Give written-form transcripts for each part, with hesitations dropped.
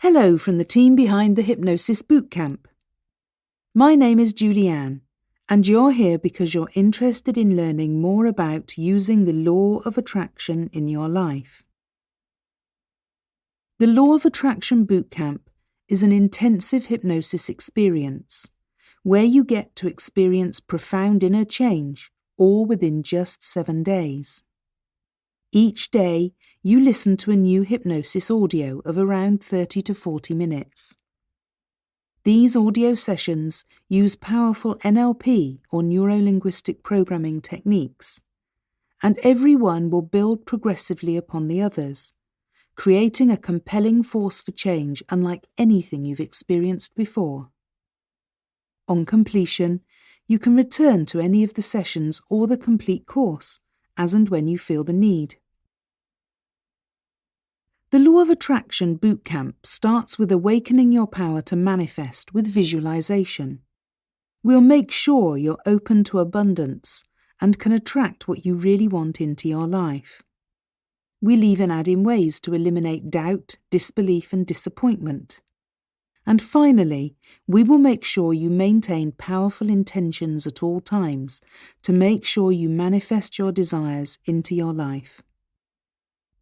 Hello from the team behind the Hypnosis Bootcamp. My name is Julianne, and you're here because you're interested in learning more about using the law of attraction in your life. The Law of Attraction Bootcamp is an intensive hypnosis experience where you get to experience profound inner change, all within just 7 days. Each day, you listen to a new hypnosis audio of around 30 to 40 minutes. These audio sessions use powerful NLP or neuro-linguistic programming techniques, and every one will build progressively upon the others, creating a compelling force for change unlike anything you've experienced before. On completion, you can return to any of the sessions or the complete course, as and when you feel the need. The Law of Attraction Bootcamp starts with awakening your power to manifest with visualization. We'll make sure you're open to abundance and can attract what you really want into your life. We'll even add in ways to eliminate doubt, disbelief and disappointment. And finally, we will make sure you maintain powerful intentions at all times to make sure you manifest your desires into your life.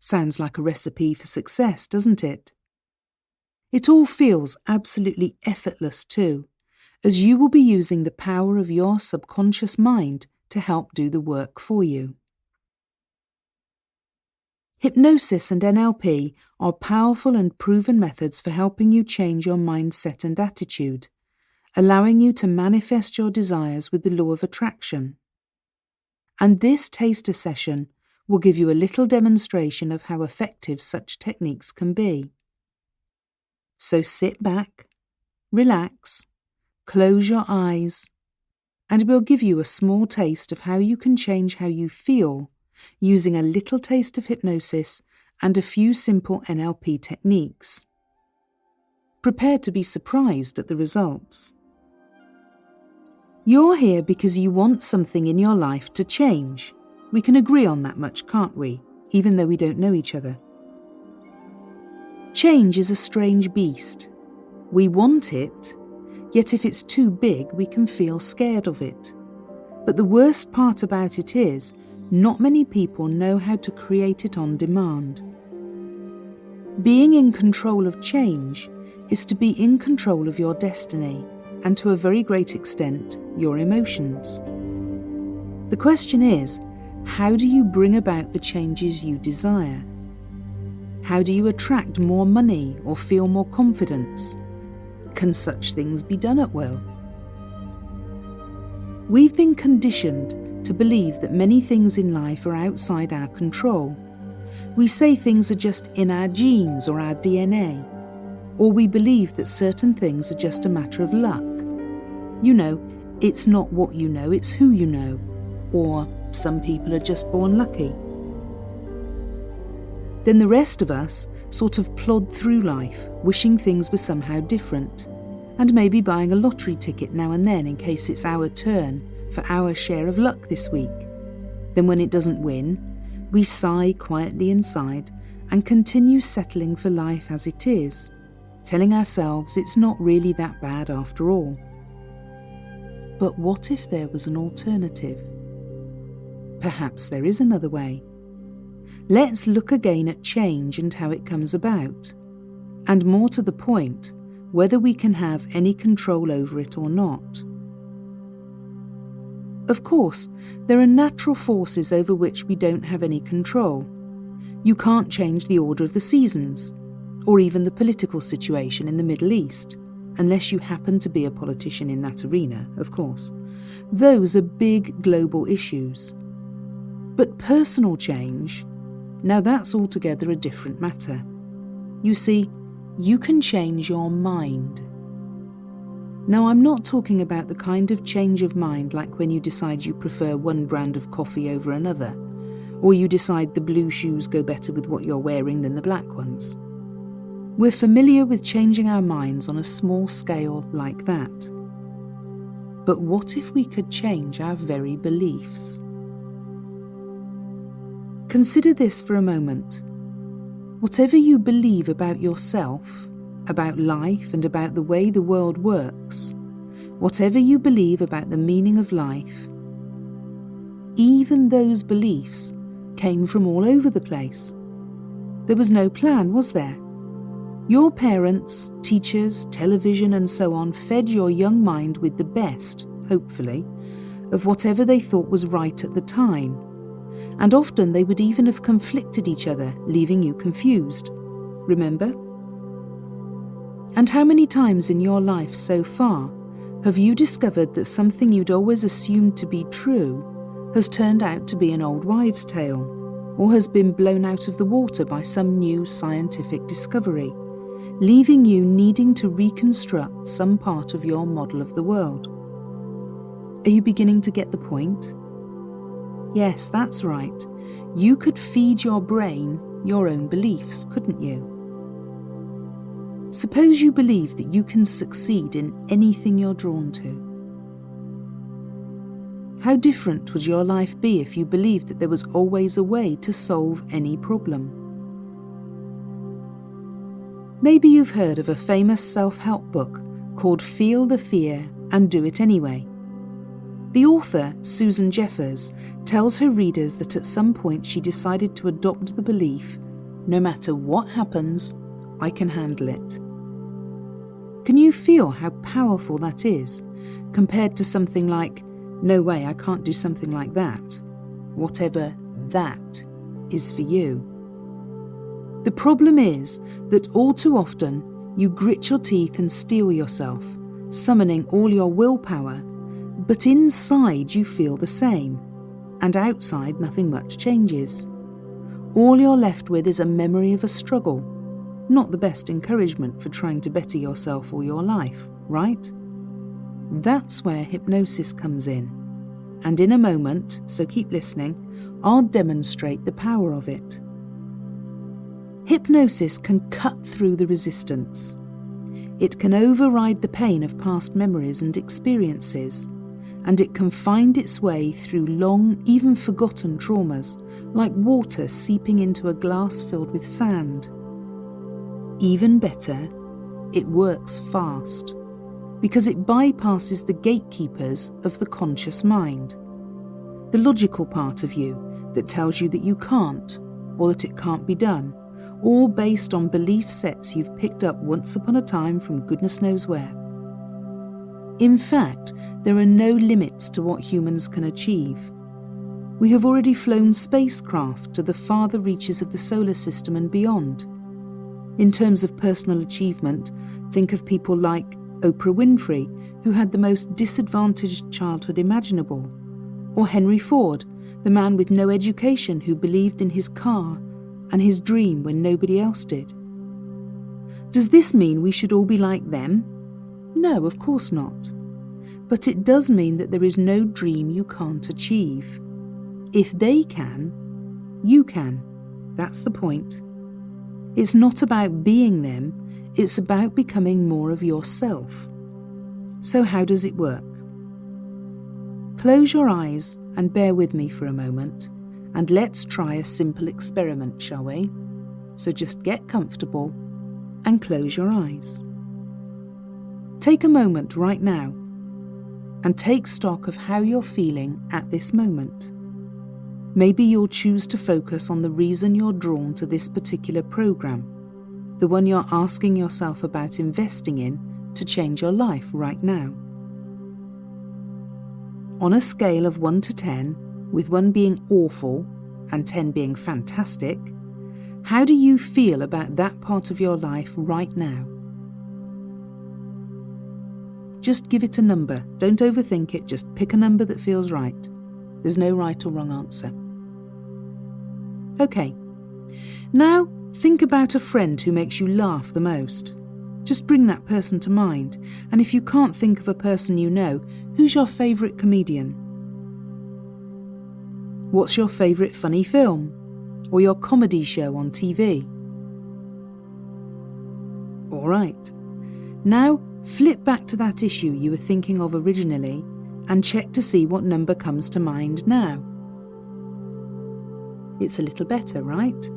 Sounds like a recipe for success, doesn't it? It all feels absolutely effortless too, as you will be using the power of your subconscious mind to help do the work for you. Hypnosis and NLP are powerful and proven methods for helping you change your mindset and attitude, allowing you to manifest your desires with the law of attraction. And this taster session will give you a little demonstration of how effective such techniques can be. So sit back, relax, close your eyes, and we'll give you a small taste of how you can change how you feel using a little taste of hypnosis and a few simple NLP techniques. Prepare to be surprised at the results. You're here because you want something in your life to change. We can agree on that much, can't we, even though we don't know each other? Change is a strange beast. We want it, yet if it's too big, we can feel scared of it. But the worst part about it is, not many people know how to create it on demand. Being in control of change is to be in control of your destiny, and to a very great extent, your emotions. The question is, how do you bring about the changes you desire? How do you attract more money or feel more confidence? Can such things be done at will? We've been conditioned to believe that many things in life are outside our control. We say things are just in our genes or our DNA, or we believe that certain things are just a matter of luck. You know, it's not what you know, it's who you know, or some people are just born lucky. Then the rest of us sort of plod through life, wishing things were somehow different, and maybe buying a lottery ticket now and then in case it's our turn for our share of luck this week. Then when it doesn't win, we sigh quietly inside and continue settling for life as it is, telling ourselves it's not really that bad after all. But what if there was an alternative? Perhaps there is another way. Let's look again at change and how it comes about, and more to the point, whether we can have any control over it or not. Of course, there are natural forces over which we don't have any control. You can't change the order of the seasons, or even the political situation in the Middle East, unless you happen to be a politician in that arena, of course. Those are big global issues. But personal change, now that's altogether a different matter. You see, you can change your mind. Now, I'm not talking about the kind of change of mind like when you decide you prefer one brand of coffee over another, or you decide the blue shoes go better with what you're wearing than the black ones. We're familiar with changing our minds on a small scale like that. But what if we could change our very beliefs? Consider this for a moment. Whatever you believe about yourself, about life and about the way the world works, whatever you believe about the meaning of life, even those beliefs came from all over the place. There was no plan, was there? Your parents, teachers, television and so on fed your young mind with the best, hopefully, of whatever they thought was right at the time. And often they would even have conflicted each other, leaving you confused. Remember? And how many times in your life so far have you discovered that something you'd always assumed to be true has turned out to be an old wives' tale, or has been blown out of the water by some new scientific discovery, leaving you needing to reconstruct some part of your model of the world? Are you beginning to get the point? Yes, that's right. You could feed your brain your own beliefs, couldn't you? Suppose you believe that you can succeed in anything you're drawn to. How different would your life be if you believed that there was always a way to solve any problem? Maybe you've heard of a famous self-help book called Feel the Fear and Do It Anyway. The author, Susan Jeffers, tells her readers that at some point she decided to adopt the belief, no matter what happens, I can handle it. Can you feel how powerful that is, compared to something like, no way, I can't do something like that, whatever that is for you? The problem is that all too often you grit your teeth and steel yourself, summoning all your willpower, but inside you feel the same, and outside nothing much changes. All you're left with is a memory of a struggle, not the best encouragement for trying to better yourself or your life, right? That's where hypnosis comes in, and in a moment, so keep listening, I'll demonstrate the power of it. Hypnosis can cut through the resistance. It can override the pain of past memories and experiences, and it can find its way through long, even forgotten traumas, like water seeping into a glass filled with sand. Even better, it works fast, because it bypasses the gatekeepers of the conscious mind, the logical part of you that tells you that you can't, or that it can't be done, all based on belief sets you've picked up once upon a time from goodness knows where. In fact, there are no limits to what humans can achieve. We have already flown spacecraft to the farther reaches of the solar system and beyond. In terms of personal achievement, think of people like Oprah Winfrey, who had the most disadvantaged childhood imaginable, or Henry Ford, the man with no education who believed in his car and his dream when nobody else did. Does this mean we should all be like them? No, of course not. But it does mean that there is no dream you can't achieve. If they can, you can. That's the point. It's not about being them, it's about becoming more of yourself. So how does it work? Close your eyes and bear with me for a moment, and let's try a simple experiment, shall we? So just get comfortable and close your eyes. Take a moment right now and take stock of how you're feeling at this moment. Maybe you'll choose to focus on the reason you're drawn to this particular program, the one you're asking yourself about investing in to change your life right now. On a scale of 1 to 10, with 1 being awful and 10 being fantastic, how do you feel about that part of your life right now? Just give it a number. Don't overthink it. Just pick a number that feels right. There's no right or wrong answer. Okay. Now, think about a friend who makes you laugh the most. Just bring that person to mind. And if you can't think of a person you know, who's your favourite comedian? What's your favourite funny film? Or your comedy show on TV? All right. Now, flip back to that issue you were thinking of originally and check to see what number comes to mind now. It's a little better, right?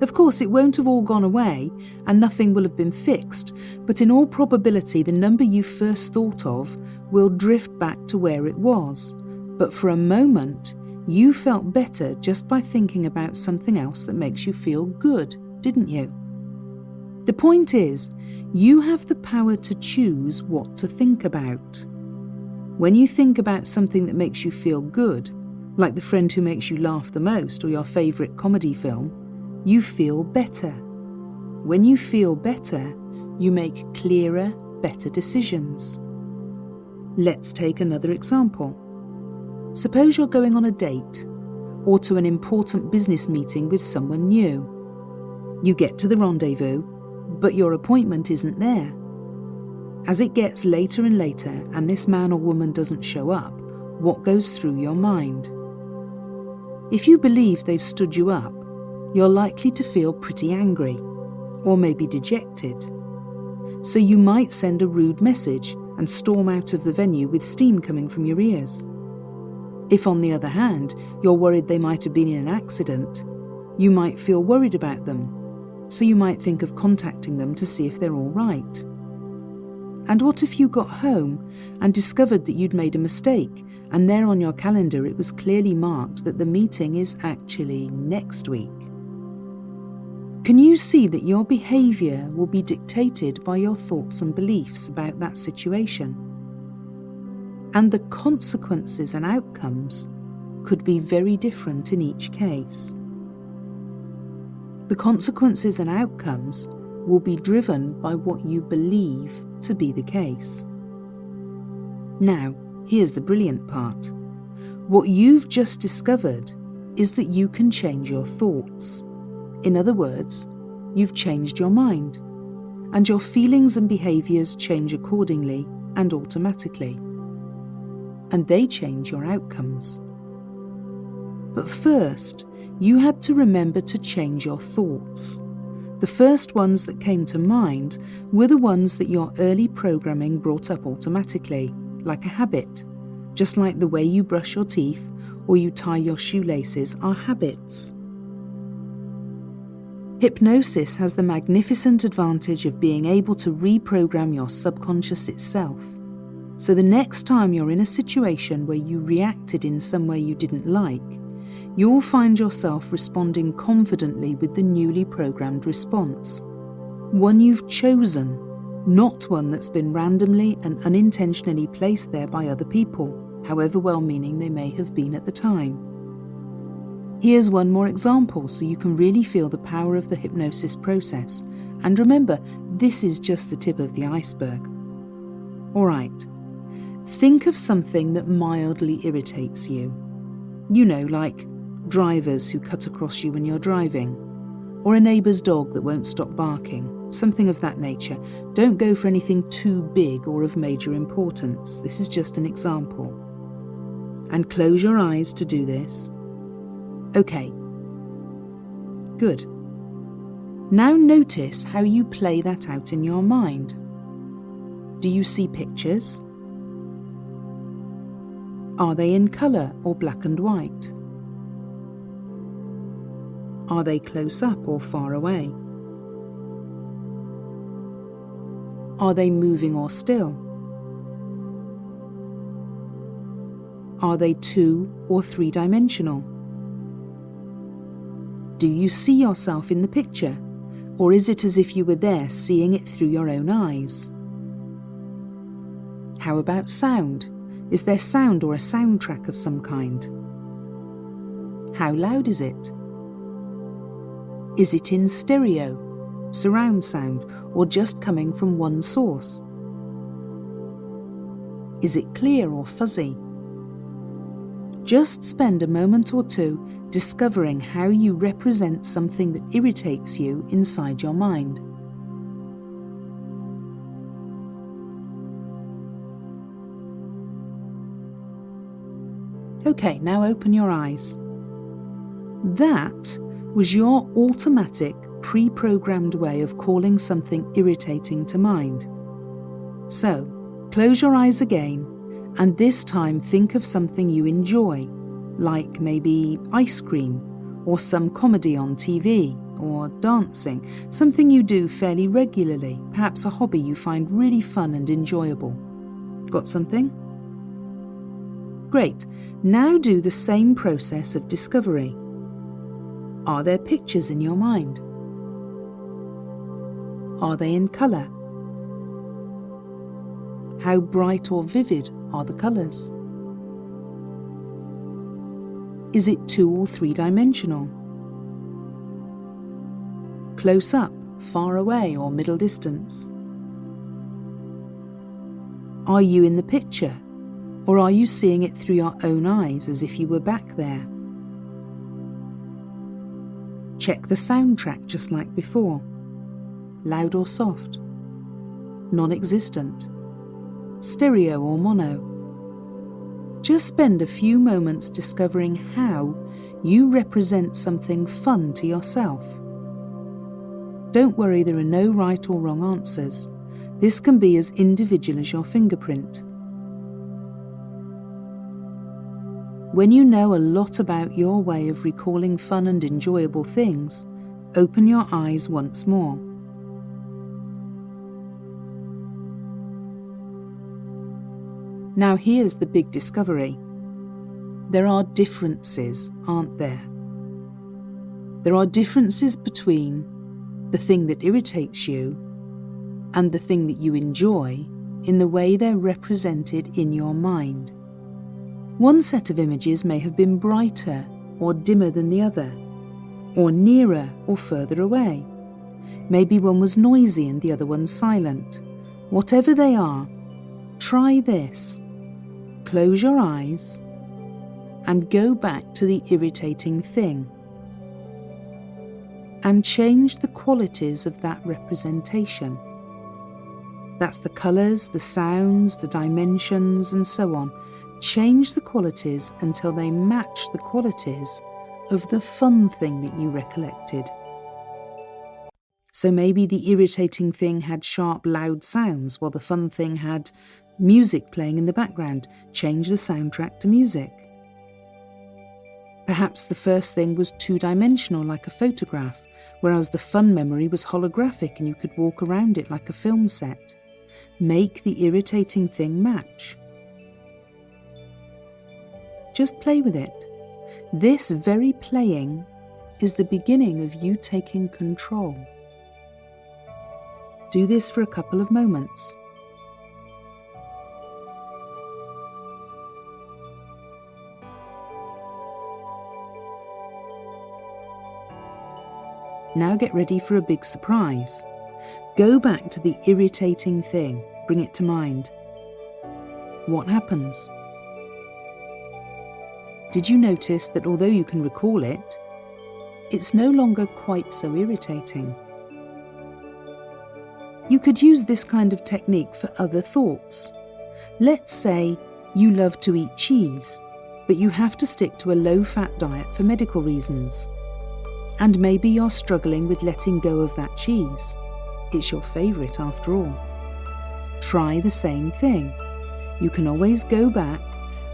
Of course, it won't have all gone away and nothing will have been fixed, but in all probability the number you first thought of will drift back to where it was. But for a moment, you felt better just by thinking about something else that makes you feel good, didn't you? The point is, you have the power to choose what to think about. When you think about something that makes you feel good, like the friend who makes you laugh the most or your favourite comedy film, you feel better. When you feel better, you make clearer, better decisions. Let's take another example. Suppose you're going on a date or to an important business meeting with someone new. You get to the rendezvous, but your appointment isn't there. As it gets later and later and this man or woman doesn't show up, what goes through your mind? If you believe they've stood you up, you're likely to feel pretty angry, or maybe dejected. So you might send a rude message and storm out of the venue with steam coming from your ears. If, on the other hand, you're worried they might have been in an accident, you might feel worried about them, so you might think of contacting them to see if they're all right. And what if you got home and discovered that you'd made a mistake, and there on your calendar it was clearly marked that the meeting is actually next week? Can you see that your behaviour will be dictated by your thoughts and beliefs about that situation? And the consequences and outcomes could be very different in each case. The consequences and outcomes will be driven by what you believe to be the case. Now, here's the brilliant part. What you've just discovered is that you can change your thoughts. In other words, you've changed your mind, and your feelings and behaviours change accordingly and automatically. And they change your outcomes. But first, you had to remember to change your thoughts. The first ones that came to mind were the ones that your early programming brought up automatically, like a habit, just like the way you brush your teeth or you tie your shoelaces are habits. Hypnosis has the magnificent advantage of being able to reprogram your subconscious itself. So the next time you're in a situation where you reacted in some way you didn't like, you'll find yourself responding confidently with the newly programmed response. One you've chosen, not one that's been randomly and unintentionally placed there by other people, however well-meaning they may have been at the time. Here's one more example so you can really feel the power of the hypnosis process. And remember, this is just the tip of the iceberg. Alright, think of something that mildly irritates you. You know, like drivers who cut across you when you're driving, or a neighbour's dog that won't stop barking, something of that nature. Don't go for anything too big or of major importance. This is just an example. And close your eyes to do this. Okay. Good. Now notice how you play that out in your mind. Do you see pictures? Are they in colour or black and white? Are they close up or far away? Are they moving or still? Are they 2 or 3-dimensional? Do you see yourself in the picture, or is it as if you were there seeing it through your own eyes? How about sound? Is there sound or a soundtrack of some kind? How loud is it? Is it in stereo, surround sound, or just coming from one source? Is it clear or fuzzy? Just spend a moment or two discovering how you represent something that irritates you inside your mind. Okay, now open your eyes. That was your automatic, pre-programmed way of calling something irritating to mind. So, close your eyes again, and this time think of something you enjoy, like maybe ice cream, or some comedy on TV, or dancing, something you do fairly regularly, perhaps a hobby you find really fun and enjoyable. Got something? Great. Now do the same process of discovery. Are there pictures in your mind? Are they in colour? How bright or vivid are the colours? Is it 2 or 3 dimensional? Close up, far away or middle distance? Are you in the picture, or are you seeing it through your own eyes as if you were back there? Check the soundtrack just like before. Loud or soft? Non-existent? Stereo or mono? Just spend a few moments discovering how you represent something fun to yourself. Don't worry, there are no right or wrong answers. This can be as individual as your fingerprint. When you know a lot about your way of recalling fun and enjoyable things, open your eyes once more. Now here's the big discovery. There are differences, aren't there? There are differences between the thing that irritates you and the thing that you enjoy in the way they're represented in your mind. One set of images may have been brighter or dimmer than the other, or nearer or further away. Maybe one was noisy and the other one silent. Whatever they are, try this. Close your eyes and go back to the irritating thing and change the qualities of that representation. That's the colours, the sounds, the dimensions, and so on. Change the qualities until they match the qualities of the fun thing that you recollected. So maybe the irritating thing had sharp, loud sounds, while the fun thing had music playing in the background. Change the soundtrack to music. Perhaps the first thing was 2-dimensional, like a photograph, whereas the fun memory was holographic and you could walk around it like a film set. Make the irritating thing match. Just play with it. This very playing is the beginning of you taking control. Do this for a couple of moments. Now get ready for a big surprise. Go back to the irritating thing. Bring it to mind. What happens? Did you notice that although you can recall it, it's no longer quite so irritating? You could use this kind of technique for other thoughts. Let's say you love to eat cheese, but you have to stick to a low-fat diet for medical reasons. And maybe you're struggling with letting go of that cheese. It's your favourite after all. Try the same thing. You can always go back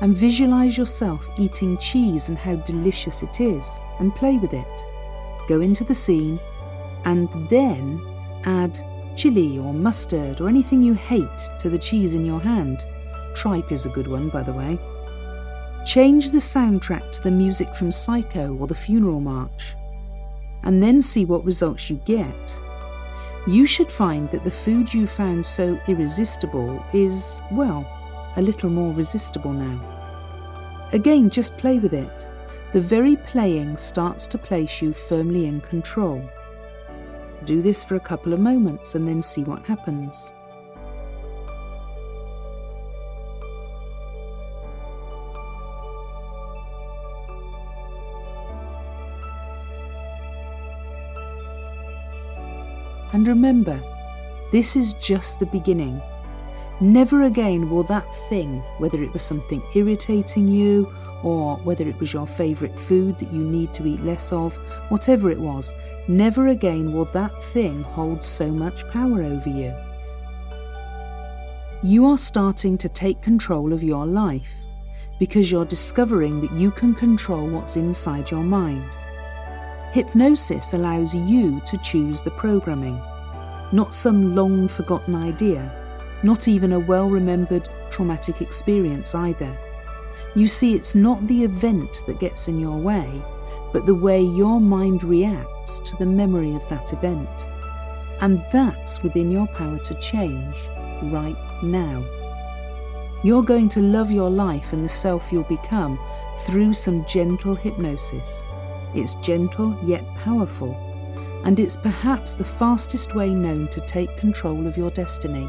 and visualise yourself eating cheese and how delicious it is, and play with it. Go into the scene and then add chilli or mustard or anything you hate to the cheese in your hand. Tripe is a good one, by the way. Change the soundtrack to the music from Psycho or the Funeral March, and then see what results you get. You should find that the food you found so irresistible is, well, a little more resistible now. Again, just play with it. The very playing starts to place you firmly in control. Do this for a couple of moments and then see what happens. And remember, this is just the beginning. Never again will that thing, whether it was something irritating you or whether it was your favourite food that you need to eat less of, whatever it was, never again will that thing hold so much power over you. You are starting to take control of your life because you're discovering that you can control what's inside your mind. Hypnosis allows you to choose the programming, not some long-forgotten idea, not even a well-remembered traumatic experience either. You see, it's not the event that gets in your way, but the way your mind reacts to the memory of that event. And that's within your power to change right now. You're going to love your life and the self you'll become through some gentle hypnosis. It's gentle yet powerful, and it's perhaps the fastest way known to take control of your destiny.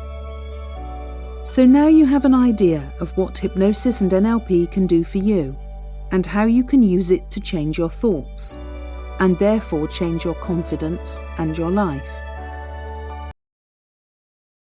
So now you have an idea of what hypnosis and NLP can do for you, and how you can use it to change your thoughts, and therefore change your confidence and your life.